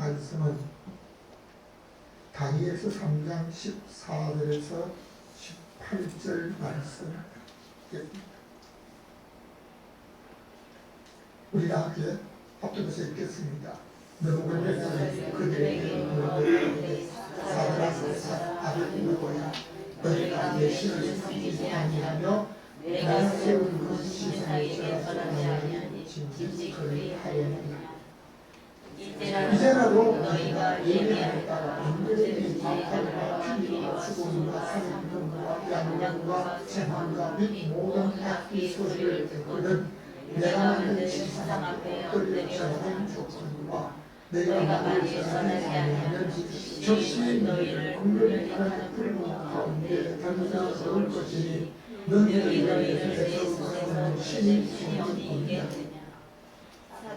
말씀은 다니엘서 3장 14절에서 18절 말씀입니다. 우리 다 함께 합독해서 읽겠습니다. 느부갓네살이 그들에게 물으되 사드락 아벳느고야 너희가 내 신을 섬기지 아니하며 내가 세운 그 신상에 절하지 아니하니 진즉 그리하려니와 이제라도 너희가 예배에 따라 인들의 마팔과 피리와 수고와 사냥꾼과 양양과 재판과 및 모든 악기 소리를 듣거든 내가 만든 신상 앞에 엎드려 절하는 조건과 내가 만일 전하지 아니하면 즉시 너희를 공격하는 불목 가운데 던져 넣을 것이니 너희들이 너희를 손에서 신이 생명이겠느냐.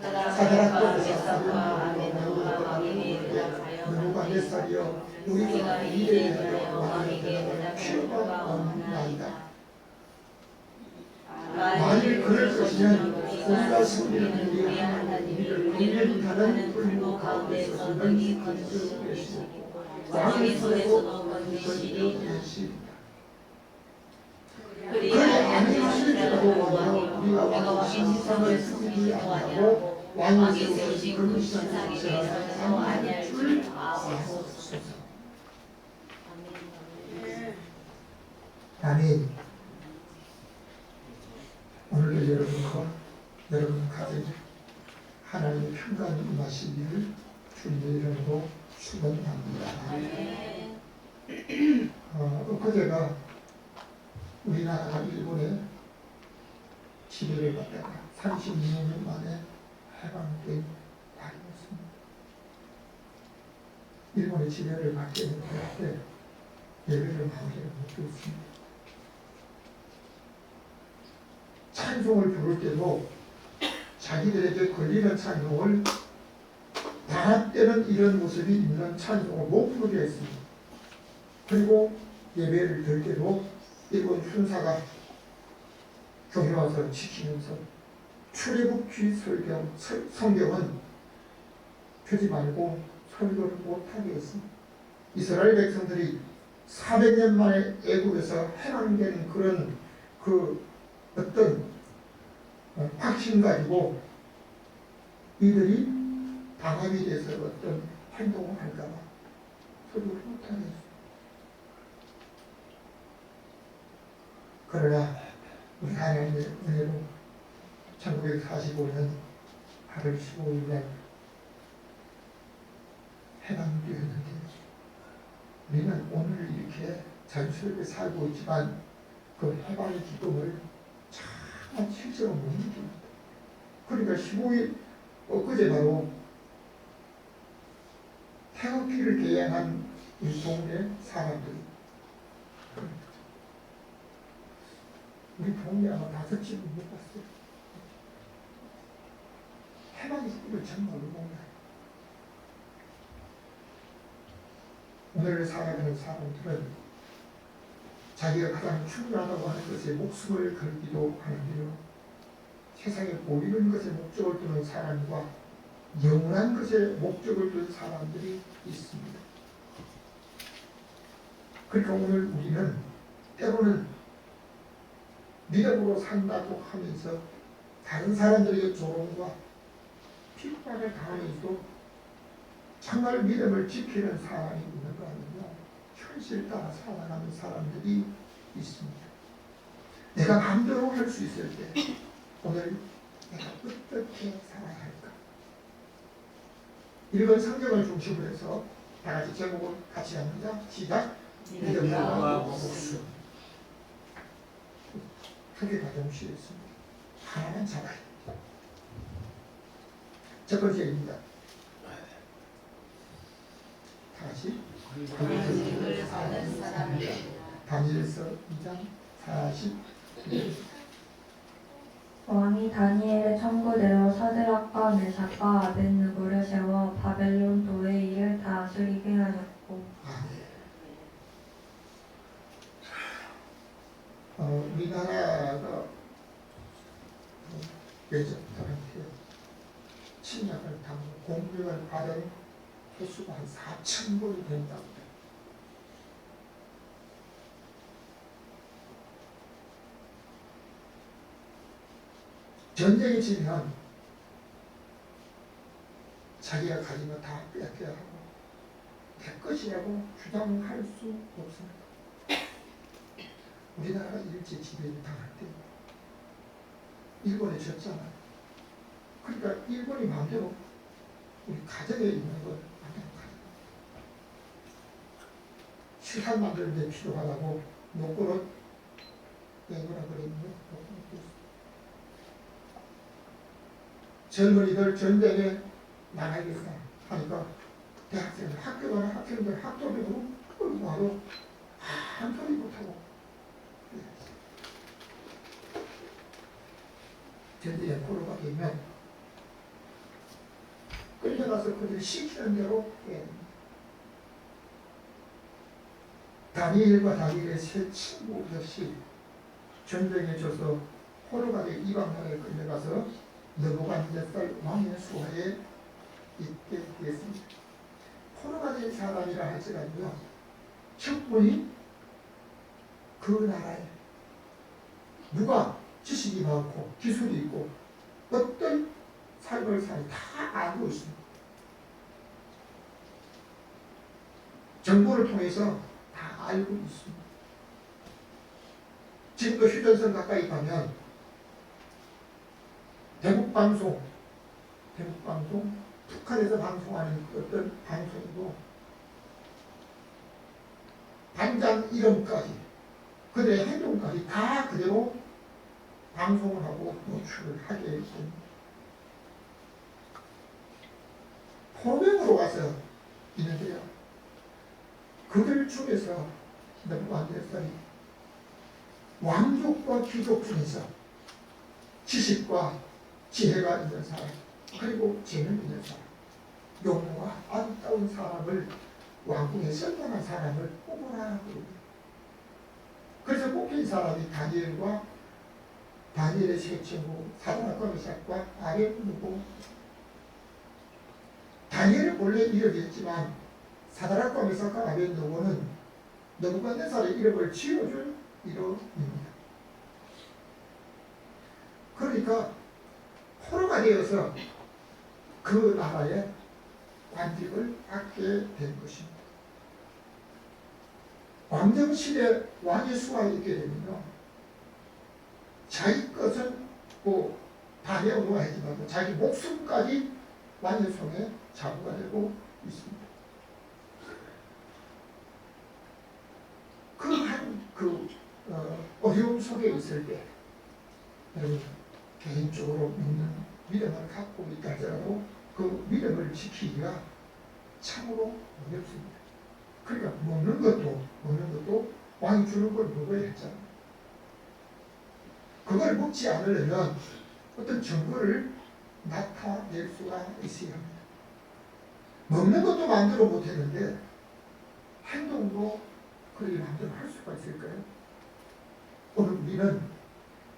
사드락과 메삭과 아벳느고가 왕에게 대답하여 느부갓네살이여 우리가 이 일에 대하여 왕에게 대답할 바가 없나이다. 만일 그럴 것이면 우리가 섬기는 우리 하나님이 우리를 하는 불목 가운데서 능히 건져 계시고 왕의 손에서 건지시리이다. 그리 아니하시더라도 우리가 왕의 신상을 섬기지 아니하고 왕이 세우신 그 신상에 대해서 아니할 줄 아옵소서. 아멘. 오늘도 여러분과 여러분 가정에 하나님의 평강이 임하시기를 주님의 이름으로 축원합니다. 엊그제가 우리나라가 일본에 지배를 받다가 36년 만에 해방된 날이었습니다. 일본의 지배를 받게 된 때 예배를 마무리를 못했습니다. 찬송을 부를 때도 자기들에게 걸리는 찬송을 방학 때는 이런 모습이 있는 찬송을 못 부르게 했습니다. 그리고 예배를 들 때도 일본 훈사가 교회 와서 지키면서 출애굽기 성경은 펴지 말고 설교를 못하게 했습니다. 이스라엘 백성들이 400년 만에 애굽에서 해방된 그런 어떤 확신 가지고 이들이 방합이 돼서 어떤 행동을 할까봐 설교를 못하게 했습니다. 그러나 우리 하나님의 은혜로 1945년 8월 15일 날 해방되었는데 우리는 오늘 이렇게 자유스럽게 살고 있지만 그 해방의 기쁨을 참 실제로 못 느낍니다. 그러니까 15일 엊그제 바로 태극기를 개양한 우리 동네 사람들이 우리 동네 아마 5집은 못 봤어요. 해방의 기쁨을 정말로 몰라요. 오늘 살아가는 사람들은 자기가 가장 충분하다고 하는 것에 목숨을 걸기도 하는데요. 세상에 보이는 것에 목적을 두는 사람과 영원한 것에 목적을 둔 사람들이 있습니다. 그러니까 오늘 우리는 때로는 믿음으로 산다고 하면서 다른 사람들에게 조롱과 핍박을 당하면서도 정말 믿음을 지키는 사람이 있는 거 아니냐. 현실 따라 살아가는 사람들이 있습니다. 내가 마음대로 할 수 있을 때 오늘 내가 어떻게 살아야 할까? 읽은 성경을 중심으로 해서 다 같이 제목을 같이 합니다. 시작! 믿음과 목숨. 크게 가정시했습니다. 하나만 잡아야 됩니다. 첫 번째입니다. 다시 관직을 받은 사람이다. 다니엘서 2장 40. 왕이 다니엘의 청구대로 사드락과 메삭과 아벳느고를 세워 바벨론 도의 일을 다스리게 하였고. 우리나라가 예전부터 침략을 당하고 공격을 받은 개수가 한 4,000번이 된다고. 전쟁이 지면 자기가 가진 거 다 빼앗겨야 하고 내 것이라고 주장할 수 없습니다. 우리나라가 일제 지배를 당할 때 일본에 졌잖아요. 그러니까 일본이 마음대로 우리 가정에 있는 걸 마음대로 가져가. 시간 만드는 데 필요하다고 노고를 내거나 그랬는데 젊은이들 전쟁에 나가야겠다 하니까 대학생들 학교 가는 학생들 학도병으로 끌고 가도 한 소리 못하고 전쟁에 끌어가 되면 끌려가서 그들 시키는 대로 해야 됩니다. 다니엘과 다니엘의 세 친구 역시 전쟁에 져서 포로가 된 이방나라에 끌려가서 느부갓네살 왕의 수하에 있게 되었습니다. 포로가 된 사람이라 할지라도요, 적군이 그 나라에 누가 지식이 많고 기술이 있고 어떤 삶을 사니 다 알고 있습니다. 정보를 통해서 다 알고 있습니다. 지금도 휴전선 가까이 가면 대북방송, 북한에서 방송하는 어떤 방송도 반장 이름까지 그들의 행동까지 다 그대로 방송을 하고 노출을 하게 됩니다. 포로병으로 가서 있는데요, 그들 중에서 느부갓네살이 왕족과 귀족 중에서 지식과 지혜가 있는 사람, 그리고 재능 있는 사람, 용모가 아름다운 사람을 왕궁에 선정한 사람을 뽑으라 그럽니다. 그래서 뽑힌 사람이 다니엘의 세 친구 사드락과 미삭과 아벳느고. 다니엘은 원래 이름이었지만 사드락과 미삭과 아벳느고는 느부갓네살의 이름을 지어준 이름입니다. 그러니까 포로가 되어서 그 나라의 관직을 받게 된 것입니다. 왕정실에 왕의 수가 있게 되면요, 자기 것은 뭐 다해오고 하지만 자기 목숨까지 왕의 손에 자부가 되고 있습니다. 어려움 속에 있을 때 여러분 개인적으로 믿음을 갖고 있다 하더라도 그 믿음을 지키기가 참으로 어렵습니다. 그러니까 먹는 것도 왕이 주는 걸 먹어야 했잖아요. 그걸 먹지 않으려면 어떤 증거를 나타낼 수가 있어야 합니다. 먹는 것도 마음대로 못했는데 행동도 그렇게 마음대로 할 수가 있을까요? 오늘 우리는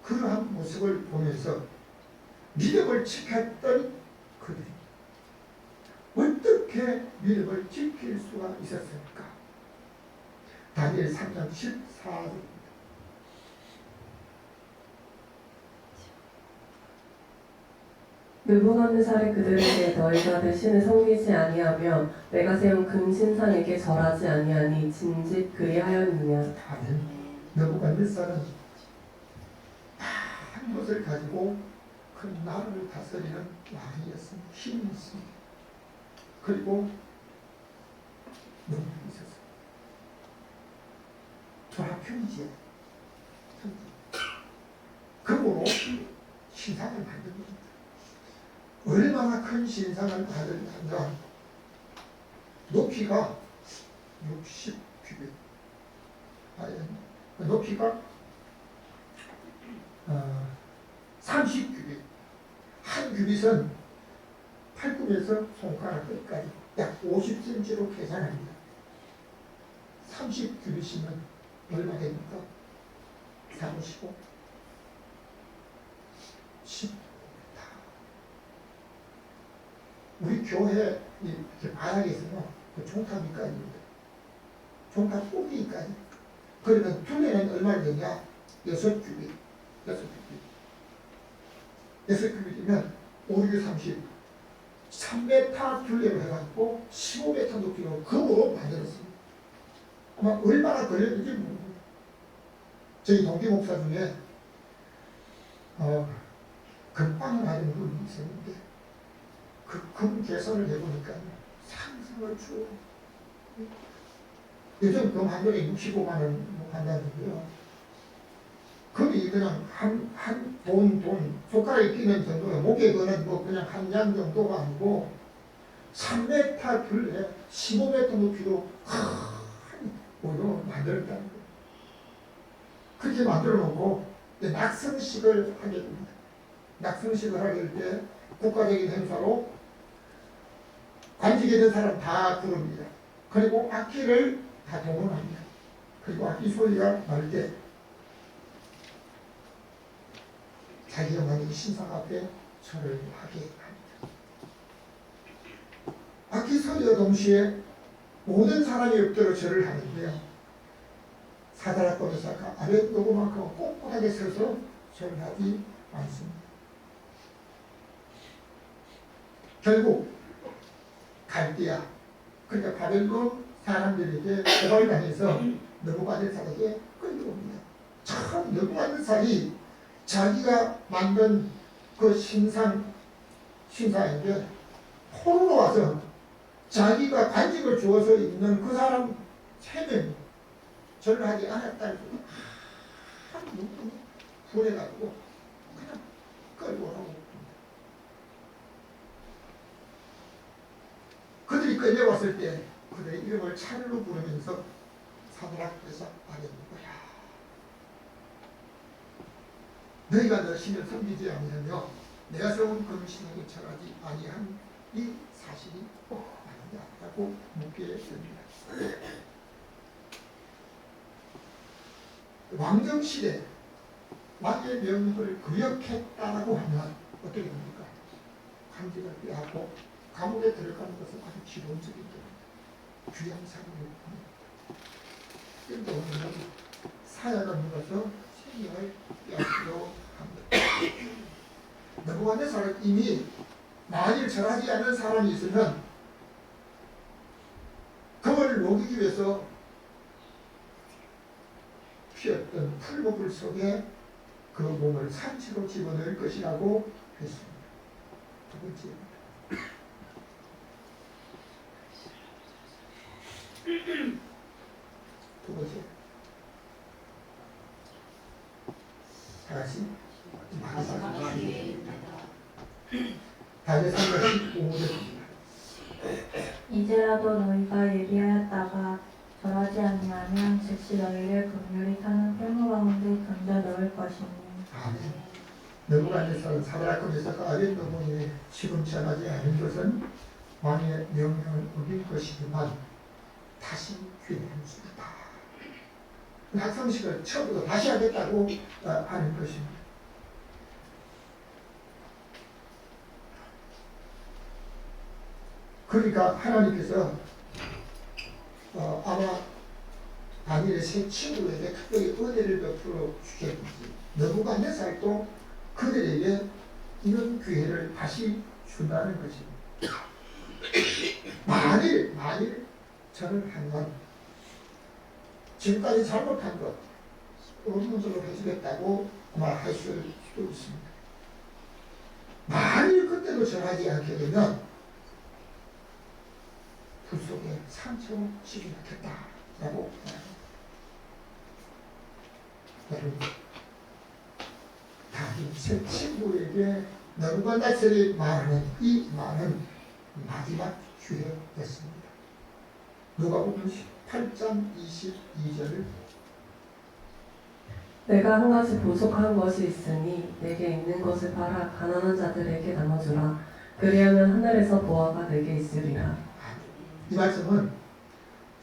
그러한 모습을 보면서 믿음을 지켰던 그들이 어떻게 믿음을 지킬 수가 있었을까? 다니엘 3장 14절입니다. 느부갓네살이 그들에게 너희가 내 신을 섬기지 아니하며 내가 세운 금신상에게 절하지 아니하니 진즉 그리하였느냐. 아멘. 느부갓네살은 한 것을 가지고 그 나라를 다스리는 왕이었습니다. 힘이 있습니다. 그리고 능력이 있었습니다. 조합형이지. 그거로 신상을 만든 겁니다. 얼마나 큰 신상을 만들었는가. 높이가 60규빗, 높이가 30규빗. 한 규빗은 팔꿈에서 손가락 끝까지 약 50cm로 계산합니다. 30규빗이면 얼마 됩니까? 35, 10. 우리 교회 이렇게 바닥에서는 그 종탑이까지입니다. 종탑 꼭대기까지. 그러면 둘레는 얼마나 되냐? 6규빗. 6규빗이면 5, 6, 30. 3m 둘레로 해가지고 15m 높이로 금으로 만들었습니다. 아마 얼마나 걸렸는지 모르겠어요. 저희 동기 목사 중에 금빵을 하는 분이 있었는데 그 금 계산을 해보니까 상상을 주어. 요즘 금 한 돈에 65만 원 한다는데요. 금이 그냥 한 돈, 손가락에 끼는 정도에 목에 거는 뭐 그냥 한 양 정도가 아니고 3m 둘레 15m 높이로 큰 모로 만들었다는 거예요. 그렇게 만들어 놓고 낙성식을 하게 됩니다. 낙성식을 하게 될 때 국가적인 행사로 관직이 된 사람 다 들어옵니다. 그리고 악기를 다 동원합니다. 그리고 악기 소리가 날 때 자기 영광의 신상 앞에 절을 하게 합니다. 악기 소리와 동시에 모든 사람이 엎드려 절을 하는데요. 사다락법에서 아래 녹음만큼 꼿꼿하게 서서 절을 하지 않습니다. 결국 갈대아, 그러니까 바벨론 사람들에게 고발을 당해서 느부갓네살에게 끌려옵니다. 참 느부갓네살이 자기가 만든 그 신사인데 포로로 와서 자기가 관직을 주어서 있는 그 사람 3명이 절을 하지 않았다는 걸 너무 분해가지고 그냥 끌고 오라고. 그들이 끌려왔을 때 그들의 이름을 차례로 부르면서 사드락 메삭 아벳네고야, 너희가 내 신을 섬기지 아니하며 내가 세운 금신에게 절하지 아니한 이 사실이 아니냐라고 묻게 됩니다. 왕정시대 왕의 명령을 거역했다라고 하면 어떻게 됩니까? 관직을 빼앗고 감옥에 들어가는 것은 아주 기본적인 겁니다. 귀양사고를 합니다. 그런데 오늘은 사야가 누가서 생명을 빼앗기로 합니다. 느부갓네살은 이미 만일 절하지 않는 사람이 있으면 그걸 녹이기 위해서 피었던 풀목을 속에 그 몸을 산채로 집어넣을 것이라고 했습니다. 두 번째입니다. 두 번째, 다같이 다니엘 3장 15절입니다. 이제라도 너희가 예비하였다가 절하지 아니하면 즉시 너희를 극렬히 타는 풀무 가운데 던져 넣을 것이니. 아멘. 느부갓네살은 사드락과 메삭과 아벳네고에 지금 전하지 않은 것은 왕의 명령을 어긴 것이지만 다시 기회를 주겠다. 낙성식을 처음부터 다시 하겠다고 하는 것입니다. 그러니까 하나님께서 아마 다니엘의 세 친구에게 특별히 은혜를 베풀어 주셨는지 느부갓네살도 그들에게 이런 기회를 다시 준다는 것입니다. 만일 저를 한 건 지금까지 잘못한 것 의문적으로 해주겠다고 아마 할 수도 있습니다. 만일 그때도 절하지 않게 되면 불 속에 상처로 집어넣겠다라고 말합니다. 여러분, 다니엘 세 친구에게 느부갓네살이 말하는 이 말은 마지막 기회였습니다. 누가복음 8장 22절을 내가 한 가지 부족한 것이 있으니 내게 있는 것을 팔아 가난한 자들에게 나눠주라. 그리하면 하늘에서 보화가 내게 있으리라. 이 말씀은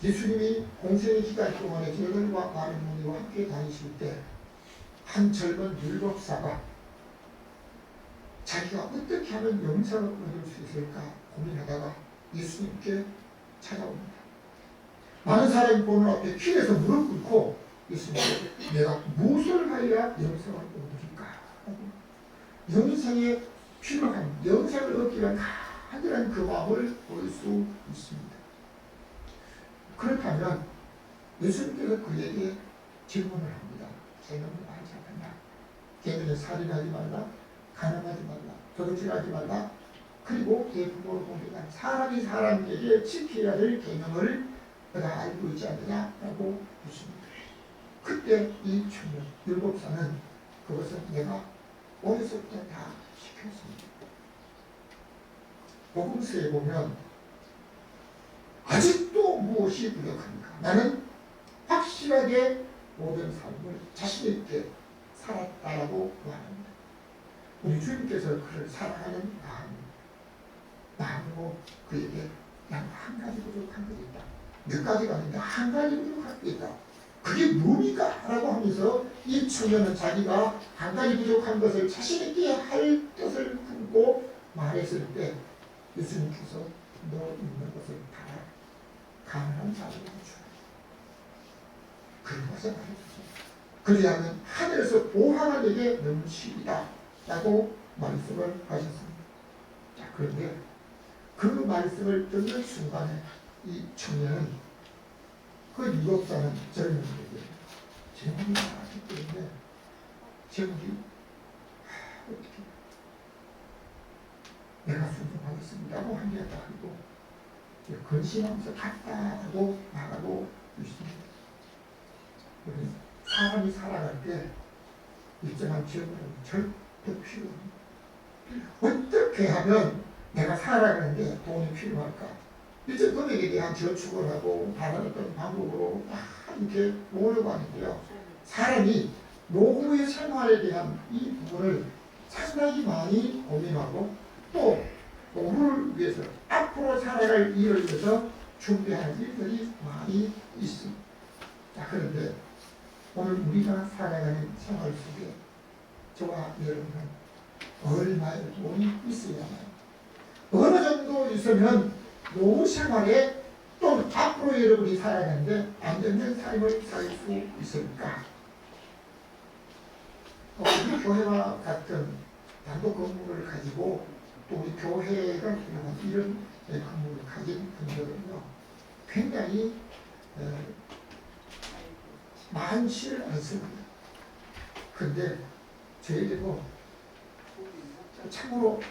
예수님이 공생의 기간 동안에 저들과 많은 무리와 함께 다니실 때 한 젊은 율법사가 자기가 어떻게 하면 영생을 얻을 수 있을까 고민하다가 예수님께 찾아옵니다. 많은 사람이 보는 앞에 길에서 무릎 꿇고 예수님께 내가 무엇을 하여야 영생을 얻으리까? 영생의 필요한, 영생을 얻기 위한 간절한 그 마음을 볼 수 있습니다. 그렇다면 예수님께서 그에게 질문을 합니다. 죄는 알지 않았나? 걔는 살인하지 말라, 가늠하지 말라, 도둑질하지 말라, 그리고 내 부모를 공경하라. 사람이 사람에게 지켜야 될 계명을 내가 알고 있지 않느냐라고 묻습니다. 그때 이 청년 율법사는 그것은 내가 어려서부터 다 시켰습니다. 복음서에 보면 아직도 무엇이 부족합니까? 나는 확실하게 모든 삶을 자신 있게 살았다라고 말합니다. 우리 주님께서 그를 사랑하는 마음으로 그에게 난 한 가지 부족한 것이 있다. 몇 가지가 아닌데 한 가지 부족한 게 있다. 그게 뭡니까? 라고 하면서 이 청년은 자기가 한 가지 부족한 것을 자신 있게 할 뜻을 품고 말했을 때 예수님께서 너 있는 것을 팔아 가난한 자에게 주라. 그것을 말해주세요. 그리하면 하늘에서 보화가 내게 넘치리다 라고 말씀을 하셨습니다. 자, 그런데 그 말씀을 듣는 순간에 이 청년은 그 율법사는 젊은이에게 제목이 나왔기 때문에 제목이 어떻게 내가 순종하겠습니다고 한 게 아니고 근심하면서 갔다라고 말하고 있습니다. 사람이 살아갈 때 일정한 기업은 절대 필요합니다. 어떻게 하면 내가 살아가는데 돈이 필요할까? 일정 금액에 대한 저축을 하고 다른 어떤 방법으로 다 이렇게 모으려고 하는데요. 사람이 노후의 생활에 대한 이 부분을 상당히 많이 고민하고 또 노후를 위해서 앞으로 살아갈 일을 위해서 준비하는 일들이 많이 있습니다. 자, 그런데 오늘 우리가 살아가는 생활 속에 저와 여러분은 얼마의 돈이 있어야 하나요? 어느 정도 있으면 노후 생활에 또 앞으로 여러분이 살아가는데 안정된 삶을 살 수 있습니까? 우리 교회와 같은 단독 건물을 가지고 또 우리 교회가 필요한 이런 건물을 가진 분들은요 굉장히 많지를 않습니다. 근데 저에게도 참으로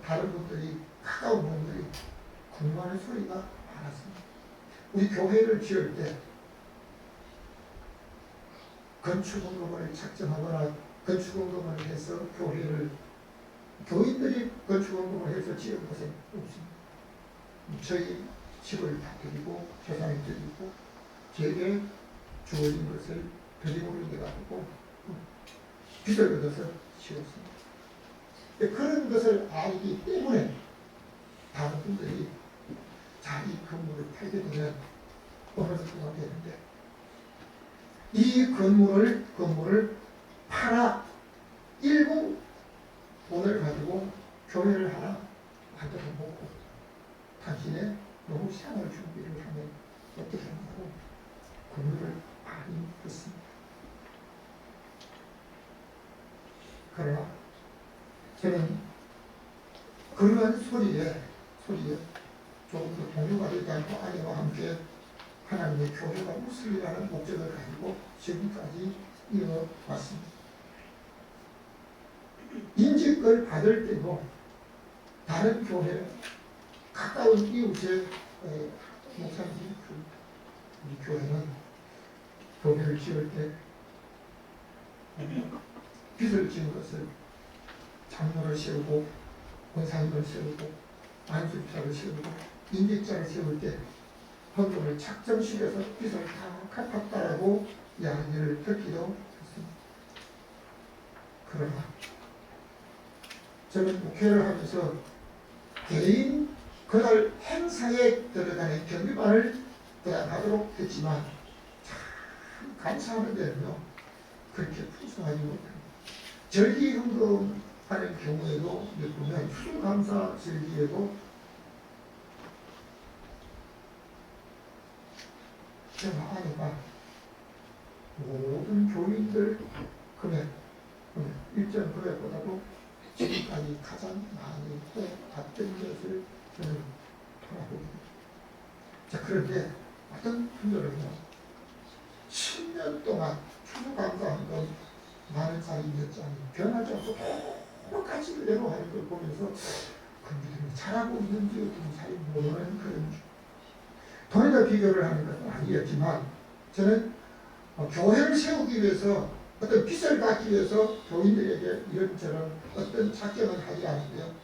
다른 분들이 가까운 분들이 궁금한 소리가 많았습니다. 우리 교회를 지을 때 건축원금을 작정하거나 건축원금을 해서 교인들이 건축원금을 해서 지은 것은 없습니다. 저희 집을 다 드리고 재산을 드리고 제게 주어진 것을 드림으로 내가지고 빚을 얻어서 지었습니다. 그런 것을 알기 때문에 다른 분들이 자기 건물을 팔게 되면 어느 정도가 되는데 이 건물을 팔아 일부 돈을 가지고 교회를 하나 만들어 놓고 당신의 노후 생활 준비를 하면 어떻게 하냐고 고민을 많이 했습니다. 그러나 저는 그러한 소리에 조금 더 동요가 되지 않고 아내와 함께 하나님의 교회가 무슬리라는 목적을 가지고 지금까지 이어왔습니다. 인직을 받을 때도 다른 교회, 가까운 이웃의 목사님, 우리 교회는 교회를 지을 때 빚을 지은 것을 장로를 세우고 권사님을 세우고 안수자를 세우고 인직자를 세울 때 헌금을 작정실에서 빚을 다 갚았다라고 이야기를 듣기도 했습니다. 그러나 저는 목회를 하면서 개인 그날 행사에 들어가는 경비만을 대항하도록 했지만 참 감사하는 데는요 그렇게 풍성하지 못합니다. 절기헌금 하는 경우에도 보면 추수감사 절기에도 제가 아내가 모든 교인들 금액, 일정 금액보다도 지금까지 가장 많이 받던 것을 저는 돌아보게 됩니다. 자, 그런데 어떤 분들은요, 10년 동안 추수감사한 건 많은 사람이었지 않니 변하지 않고 똑같이 그대로 하는 걸 보면서 그 믿음이 잘하고 있는지 어떤지 잘 모르는 그런 돈에다 비교를 하는 건 아니었지만 저는 교회를 세우기 위해서 어떤 빚을 갚기 위해서 교인들에게 이런저런 어떤 작정을 하지 않는데요.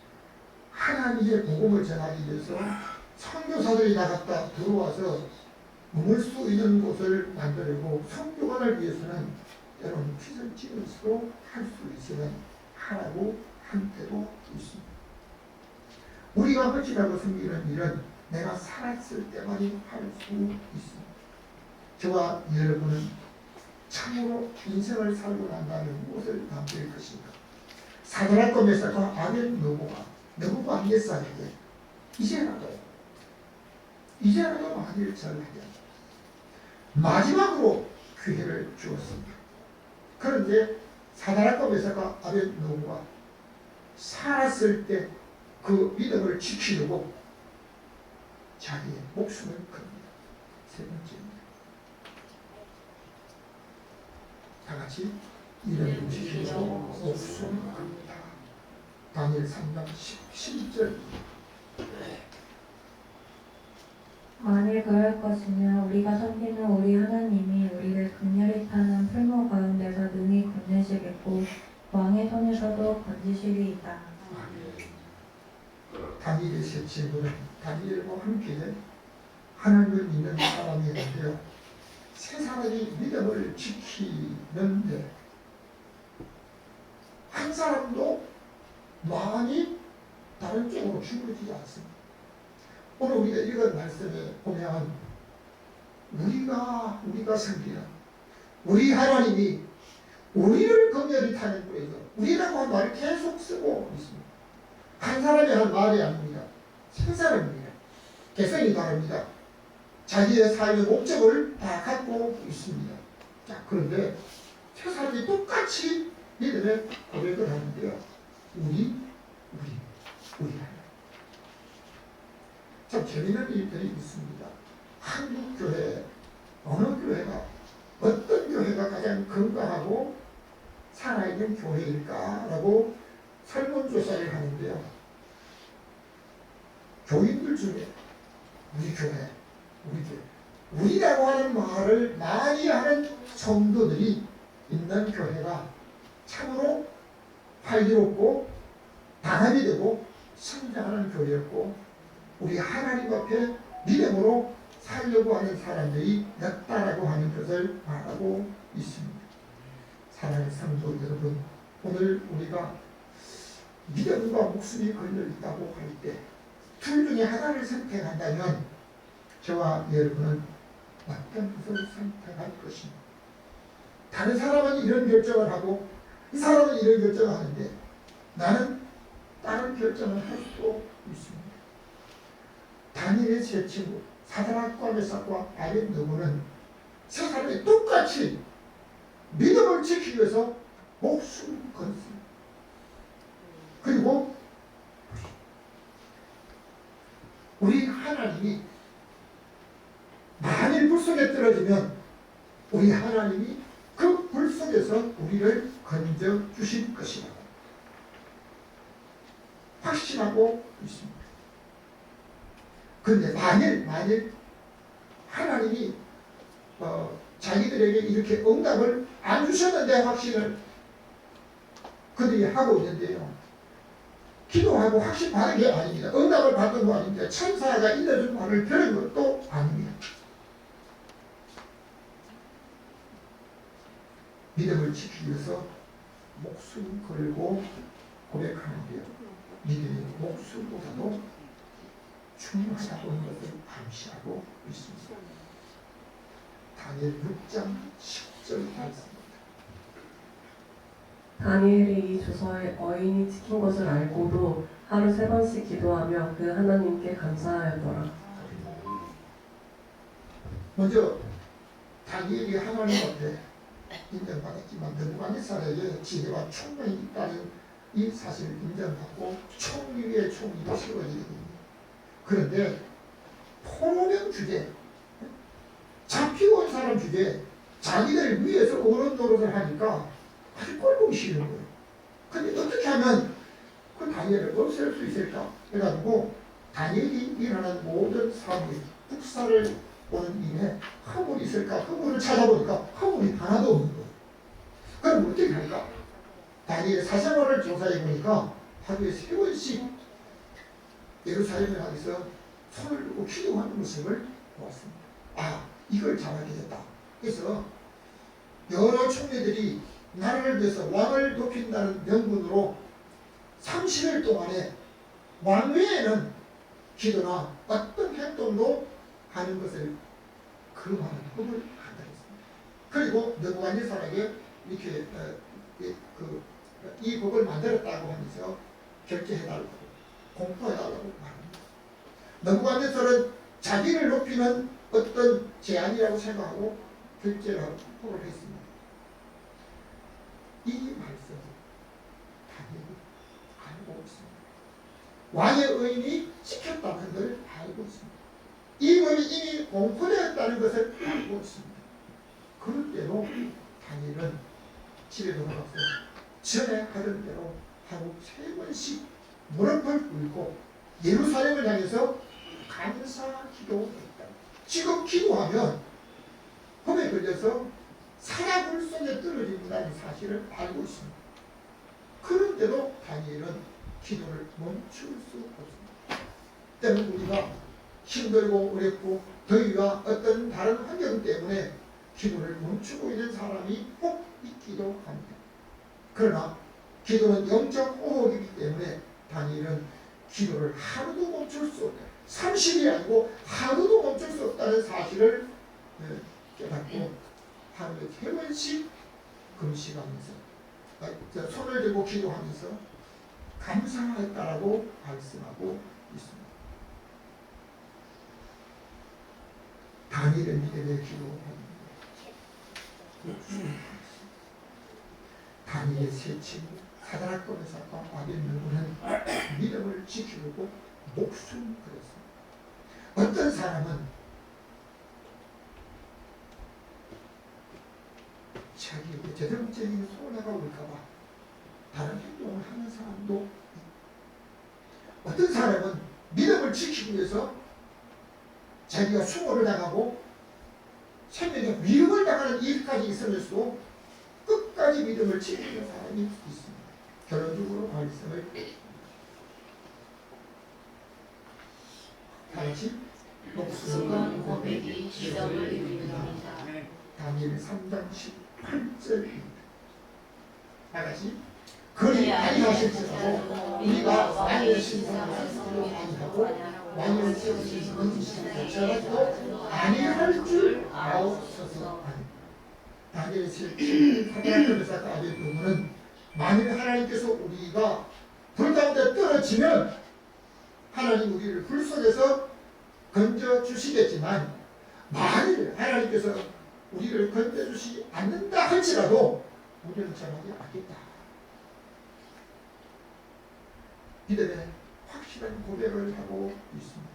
하나님의 복음을 전하기 위해서 선교사들이 나갔다 들어와서 머물 수 있는 곳을 만들고 선교관을 위해서는 때로는 빚을 지면서도 할 수 있으면 하라고 한 때도 있습니다. 우리가 헌신하고 섬기는 일은 내가 살았을 때만이 할 수 있습니다. 저와 여러분은 참으로 인생을 살고 난 다음에 무엇을 남길 것인가? 사드락과 메삭과 아벳노고가 몇 살인데 이제라도 만일 전하게 마지막으로 기회를 주었습니다. 그런데 사드락과 메삭과 아벳노고가 살았을 때 그 믿음을 지키려고 자기의 목숨을 겁니다. 세 번째입니다. 다 같이 이름을 지키려고 목숨을 겁니다. 다니엘 3장 17절. 만일 그럴 것이면 우리가 섬기는 우리 하나님이 우리를 극렬히 타는 풀무 가운데서 능히 건네시겠고 왕의 손에서도 건지시리이다. 다니엘의 세 친구는 다니엘과 함께 하나님을 믿는 사람이었는데요. 세 사람이 믿음을 지키는데 한 사람도 많이 다른 쪽으로 기울어지지 않습니다. 오늘 우리가 읽은 말씀에 보면 우리가 섬기는 우리 하나님이 우리를 긍휼히 타는 거에서 우리라고 한 말을 계속 쓰고 있습니다. 한 사람이 한 말이 아닙니다. 세 사람입니다. 개성이 다릅니다. 자기의 삶의 목적을 다 갖고 있습니다. 자, 그런데 세 사람이 똑같이 믿음의 고백을 하는데요. 우리 하나님. 참 재미있는 일들이 있습니다. 한국 교회, 어느 교회가, 어떤 교회가 가장 건강하고 살아있는 교회일까라고 설문조사를 하는데요. 교인들 중에 우리라고 하는 말을 많이 하는 성도들이 있는 교회가 참으로 활기롭고 단합이 되고 성장하는 교회였고 우리 하나님 앞에 믿음으로 살려고 하는 사람들이 였다라고 하는 것을 말하고 있습니다. 사랑하는 성도 여러분, 오늘 우리가 믿음과 목숨이 걸려 있다고 할 때 둘 중에 하나를 선택한다면 저와 여러분은 어떤 것을 선택할 것입니다. 다른 사람은 이런 결정을 하고 이 사람은 이런 결정을 하는데 나는 다른 결정을 할 수 있습니다. 다니엘의 세 친구 사드락과 메삭과 아벳노고는 세 사람이 똑같이 믿음을 지키기 위해서 목숨을 걸었습니다. 그리고 우리 하나님이 만일 불 속에 떨어지면 우리 하나님이 그 불 속에서 우리를 건져 주실 것이라고 확신하고 있습니다. 그런데 만일 하나님이 자기들에게 이렇게 응답을 안 주셨는데 확신을 그들이 하고 있는데요. 기도하고 확신 받은 게 아닙니다. 응답을 받은 거 아닙니다. 천사가 일러준 말을 들은 것도 아닙니다. 믿음을 지키기 위해서 목숨 걸고 고백하는데요. 믿음이 목숨보다도 중요하다고 하는 것을 암시하고 있습니다. 다니엘 6장 10절 말씀입니다. 다니엘이 이 주서에 어인이 지킨 것을 알고도 하루 3번씩 기도하며 그 하나님께 감사하였더라. 먼저 다니엘이 하나님 앞에 인정받았지만 느부갓네살에게 지혜와 총명이 있다는 이 사실을 인정하고 총리 위에 총리가 세워지거든요. 그런데 포로명 주제, 잡히고 온 사람 주제, 자기들 위해서 어른 노릇을 하니까 아주 꼴보기 싫은 거예요. 근데 어떻게 하면 그 다니엘을 없앨 수 있을까? 그래가지고 다니엘이 일어난 모든 사람이 국사를 오는 일에 허물이 있을까? 허물을 찾아보니까 허물이 하나도 없는 거예요. 그럼 어떻게 할까? 다니엘 사생활을 조사해 보니까 하루에 3번씩 예루살렘을 향해서 손을 들고 기도하는 모습을 보았습니다. 아, 이걸 잡아야 되겠다. 그래서 여러 총리들이 나라를 위해서 왕을 높인다는 명분으로 30일 동안에 왕 외에는 기도나 어떤 행동도 하는 것을 금하는 법을 한다 했습니다. 그리고 느부갓네살에게 이렇게 이 법을 만들었다고 하면서 결제해달라고 공포해달라고 말합니다. 느부갓네살은 자기를 높이는 어떤 제안이라고 생각하고 결제를 하고 공포를 했습니다. 이 말씀을 다니엘이 알고 있습니다. 왕의 의인이 지켰다는 걸 알고 있습니다. 이 법이 이미 공포되었다는 것을 알고 있습니다. 그럴 때로 다니엘은 집에 돌아가서 전에 하던 대로 하루 3번씩 무릎을 꿇고 예루살렘을 향해서 감사 기도했다. 지금 기도하면 험에 걸려서 사자굴 속에 떨어진다는 사실을 알고 있습니다. 그런데도 다니엘은 기도를 멈출 수 없습니다. 때문에 우리가 힘들고 어렵고 더위와 어떤 다른 환경 때문에 기도를 멈추고 있는 사람이 꼭 있기도 합니다. 그러나 기도는 영적 호흡이기 때문에 다니엘은 기도를 하루도 멈출 수 없다. 30일이 아니고 하루도 멈출 수 없다는 사실을 깨닫고 하루에 3번씩 금식하면서 손을 들고 기도하면서 감사했다라고 말씀하고 있습니다. 다니엘의 믿음의 기도합니다. 다니엘의 세 친구 사드락과 메삭과 아벳느고는 믿음을 지키려고 목숨 걸었습니다. 어떤 사람은 자기에게 제정적인 손해가 올까봐 다른 행동을 하는 사람도 있고, 어떤 사람은 믿음을 지키기 위해서 자기가 수모를 당하고 생명에 위협을 당하는 일까지 있으면서도 끝까지 믿음을 지키는 사람이 있습니다. 결론적으로 말씀을 다같이 목숨과 고백이 기적을 이룹니다. 다니엘 3장 18절입니다. 다같이 그리 아니하실지라도 우리가 만일 신상을 서로 아니하고 만일 세우신 은신자라도 아니할 줄 아옵소서. 다니엘 3장 사드락과 아벳느고는 만일 하나님께서 우리가 불 가운데 떨어지면 하나님 우리를 불 속에서 건져주시겠지만 만일 하나님께서 우리를 건져주시지 않는다 할지라도 우리는 전하지 않겠다. 믿음의 확실한 고백을 하고 있습니다.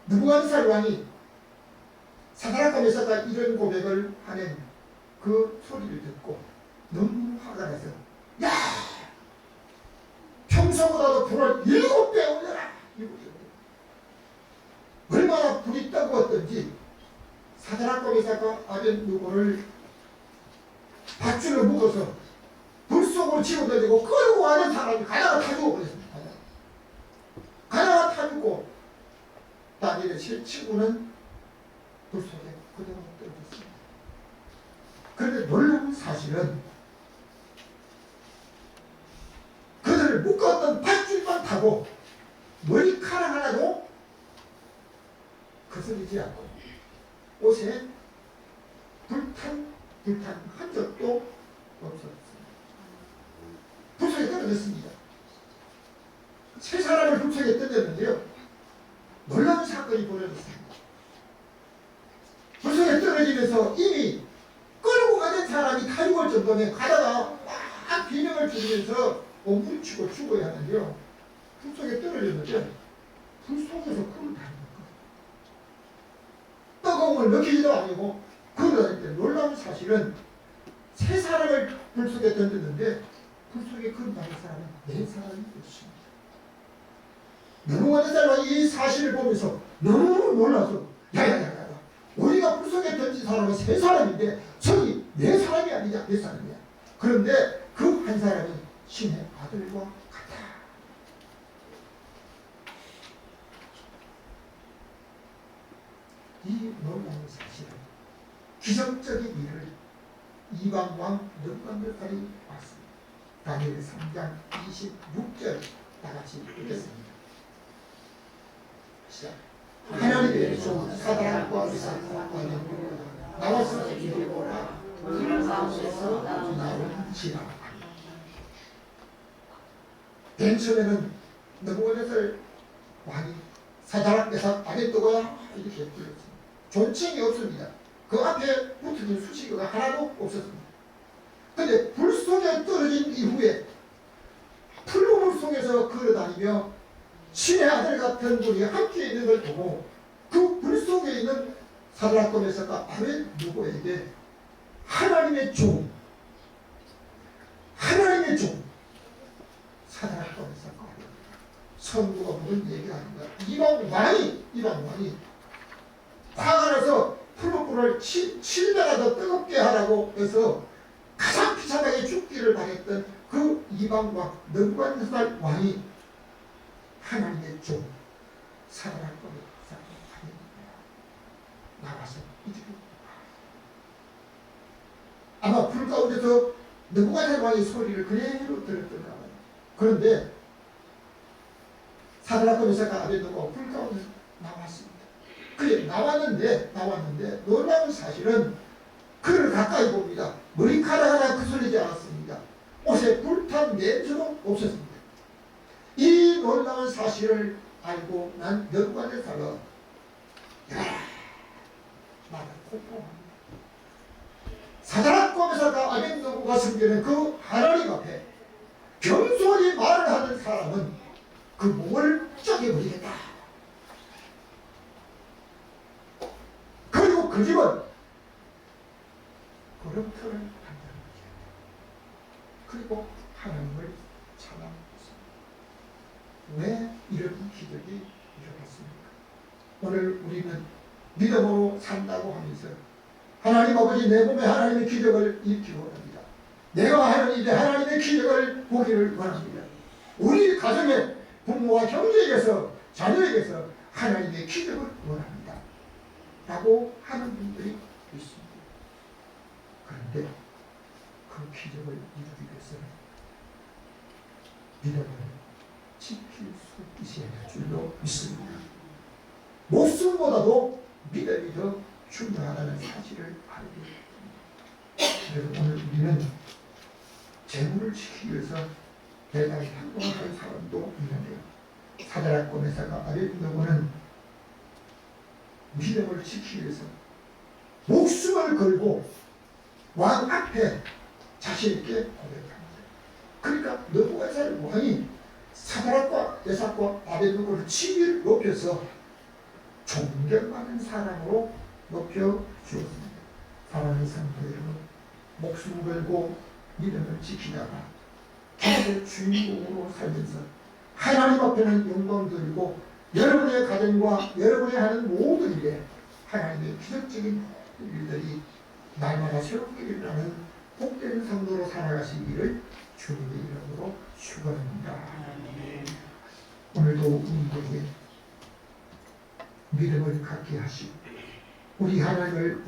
느부갓네살 왕이 사드락과 메삭과 이런 고백을 하는 그 소리를 듣고 너무 화가 나서 야! 평소보다도 불을 7배 올려라! 얼마나 불이 뜨거웠던지 사드락과 메삭과 아벳느고를 밧줄로 묶어서 불 속으로 집어던지고 끌고 가는 사람이 가다가 타 죽어버렸습니다. 가다가 타 죽고 다니엘의 세 친구는 불 속에 그대로 떨어졌습니다. 그런데 놀라운 사실은 그들을 묶었던 밧줄만 타고 머리카락 하나도 거스르지 않고 옷에 불탄 흔적도 없었습니다. 불 속에 떨어졌습니다. 세 사람을 불 속에 불속에 던졌는데요. 놀라운 사건이 벌어졌습니다. 불속에 떨어지면서 이미 끌고 가는 사람이 탈국할 정도면 가다가 막 비명을 지르면서 몸부림치고 죽어야 하는데요. 불속에 떨어졌는데 불속에서 끌고 다니는 거예요. 뜨거움을 느끼지도 아니고 걸어다닐 때 놀라운 사실은 세 사람을 불속에 던졌는데 불속에 걸어다니는 사람은 네 사람이었습니다. 느부갓네살과 이 사실을 보면서 너무 놀라서 야야야야, 우리가 불속에 던진 사람은 세 사람인데 저기 네 사람이 아니냐, 몇 사람이야. 그런데 그 한 사람이 신의 아들과 같아. 이 놀라운 사실은 기적적인 일을 이방왕 느부갓네살이 봤습니다. 다니엘 3장 26절 다같이 읽겠습니다. 시작. 하나님의 종 사드락과 메삭과 아벤노고가 나와서 이리 오라. 그들 가운데서 나온지라. 맨 처음에는 느부갓네살 왕이 사드락, 메삭, 아벤노고야 이렇게 불렀습니다. 존칭이 없습니다. 그 앞에 붙어진 수식어가 하나도 없었습니다. 그런데 불 속에 떨어진 이후에 풀무불 속에서 걸어다니며 신의 아들 같은 분이 함께 있는 걸 보고 그 불 속에 있는 사드락과 메삭과 아벤노고에게 하나님의 종 사드락과 메삭과 선구가 무슨 얘기가 아닙니다. 이방 왕이 화가 나서 풀무불을 7배나 더 뜨겁게 하라고 해서 가장 비참하게 죽기를 바랬던 그 이방왕 느부갓네살 왕이 하나님의 종 사드락과 메삭과 아벤노고가 나와서 이들을 아마 불 가운데서 느부갓네살 왕의 소리를 그대로 들었던가 봐요. 그런데 사드락과 메삭과 아벤노고가 불 가운데서 나왔습니다. 그래 나왔는데 놀라운 사실은 그를 가까이 봅니다. 머리카락 하나 그슬리지 않았습니다. 옷에 불탄 냄새도 없었습니다. 이 놀라운 사실을 알고 난 느부갓네살은 나를 공포합니다. 사드락과 메삭과 아벤노고가 섬기는 그 하나님 앞에 겸손히 말을 하는 사람은 그 목을 쪼개버리겠다. 그리고 그 집은 걸음터를 한다는 거죠. 그리고 하나님을 찬양했습니다. 왜 이런 기적이 일어났습니까? 오늘 우리는 믿음으로 산다고 하면서 하나님 아버지 내 몸에 하나님의 기적을 일으키기 원합니다. 내가 하는 일에 하나님의 기적을 보기를 원합니다. 우리 가정의 부모와 형제에게서 자녀에게서 하나님의 기적을 원합니다. 라고 하는 분들이 있습니다. 그런데 그 기적을 이루기 위해서는 믿음을 지킬 수 있어야 할 줄로 믿습니다. 목숨보다도 믿음이 더 중요하다는 사실을 알게 됩니다. 그래서 오늘 우리는 재물을 지키기 위해서 대단히 행동하는 사람도 있는데요. 사드락과 메삭과 아벤노고는 믿음을 지키기 위해서 목숨을 걸고 왕 앞에 자신 있게 고백합니다. 그러니까 느부갓네살 왕이 사드락과 메삭과 아벤노고를 지위를 높여서 존경받는 사람으로 높여주었습니다. 사랑하는 성도 여러분, 목숨을 걸고 믿음을 지키다가 기적의 주인공으로 살면서 하나님 앞에는 영광 돌리고 여러분의 가정과 여러분이 하는 모든 일에 하나님의 기적적인 일들이 날마다 새롭게 일어나는 복된 성도로 살아가시기를 주님의 이름으로 축원합니다. 오늘도 우리에게 믿음을 갖게 하시고 우리 하나님을